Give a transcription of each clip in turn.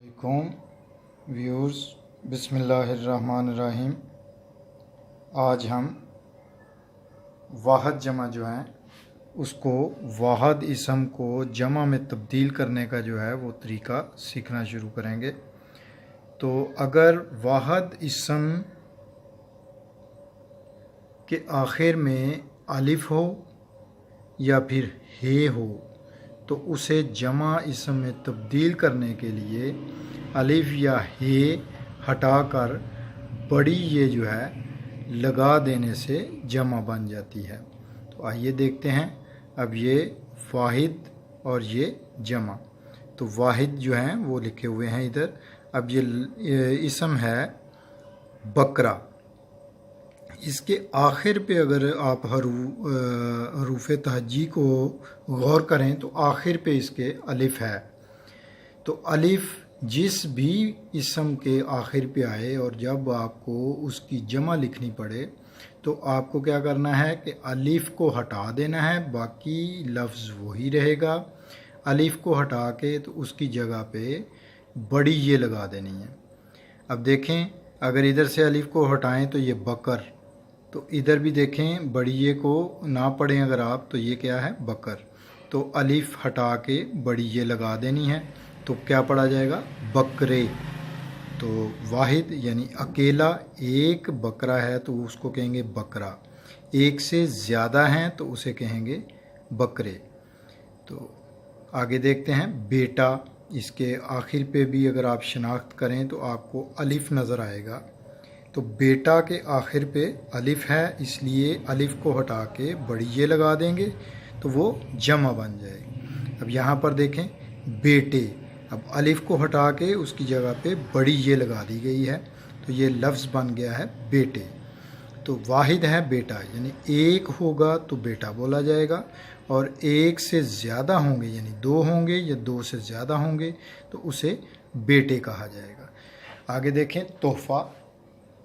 अलैकुम व्यूअर्स, बिस्मिल्लाहिर्रहमानिर्रहीम। आज हम वाहद जमा जो है उसको वाहद इसम को जमा में तब्दील करने का जो है वो तरीका सीखना शुरू करेंगे। तो अगर वाहद इसम के आखिर में अलिफ हो या फिर हे हो तो उसे जमा इसम में तब्दील करने के लिए अलिफ या हे हटाकर बड़ी ये जो है लगा देने से जमा बन जाती है। तो आइए देखते हैं। अब ये वाहिद और ये जमा, तो वाहिद जो हैं वो लिखे हुए हैं इधर। अब ये इसम है बकरा। इसके आखिर पे अगर आप हरूफ तहज्जी को गौर करें तो आखिर पे इसके अलिफ है। तो अलिफ जिस भी इसम के आखिर पे आए और जब आपको उसकी जमा लिखनी पड़े तो आपको क्या करना है कि अलिफ को हटा देना है, बाकी लफ्ज़ वही रहेगा। अलिफ को हटा के तो उसकी जगह पे बड़ी ये लगा देनी है। अब देखें, अगर इधर से अलिफ को हटाएं तो ये बकर, तो इधर भी देखें बड़ी ये को ना पढ़ें अगर आप तो ये क्या है बकर। तो अलिफ हटा के बड़ी ये लगा देनी है तो क्या पढ़ा जाएगा बकरे। तो वाहिद यानी अकेला एक बकरा है तो उसको कहेंगे बकरा। एक से ज़्यादा हैं तो उसे कहेंगे बकरे। तो आगे देखते हैं बेटा। इसके आखिर पे भी अगर आप शनाख्त करें तो आपको अलिफ नज़र आएगा। तो बेटा के आखिर पे अलिफ है, इसलिए अलिफ को हटा के बड़ी ये लगा देंगे तो वो जमा बन जाएगी। अब यहाँ पर देखें बेटे, अब अलिफ को हटा के उसकी जगह पे बड़ी ये लगा दी गई है तो ये लफ्ज़ बन गया है बेटे। तो वाहिद है बेटा, यानी एक होगा तो बेटा बोला जाएगा, और एक से ज़्यादा होंगे यानी दो होंगे या दो से ज़्यादा होंगे तो उसे बेटे कहा जाएगा। आगे देखें तोहफ़ा।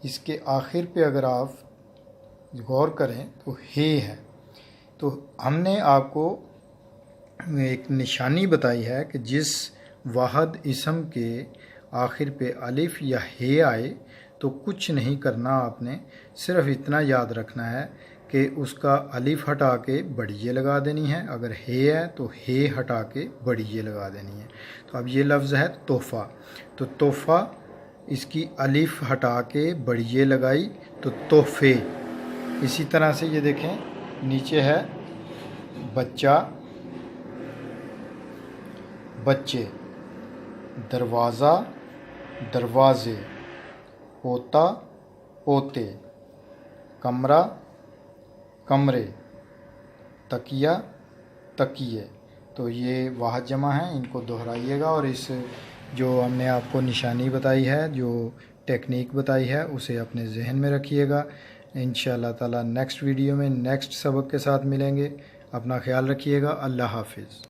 इसके आखिर पे अगर आप गौर करें तो हे है। तो हमने आपको एक निशानी बताई है कि जिस वाहद इसम के आखिर पे अलिफ या हे आए तो कुछ नहीं करना, आपने सिर्फ इतना याद रखना है कि उसका अलिफ हटा के बड़ी ये लगा देनी है। अगर हे है तो हे हटा के बड़ी ये लगा देनी है। तो अब ये लफ्ज़ है तोहफ़ा। तो तोहफ़ा, इसकी अलिफ हटा के बड़ी ये लगाई तो तोहफे। इसी तरह से ये देखें नीचे है बच्चा बच्चे, दरवाज़ा दरवाज़े, पोता पोते, कमरा कमरे, तकिया तकिए। तो ये वाहद जमा है, इनको दोहराइएगा और इस जो हमने आपको निशानी बताई है, जो टेक्निक बताई है, उसे अपने जहन में रखिएगा। इंशाअल्लाह ताला नेक्स्ट वीडियो में नेक्स्ट सबक के साथ मिलेंगे। अपना ख्याल रखिएगा। अल्लाह हाफिज़।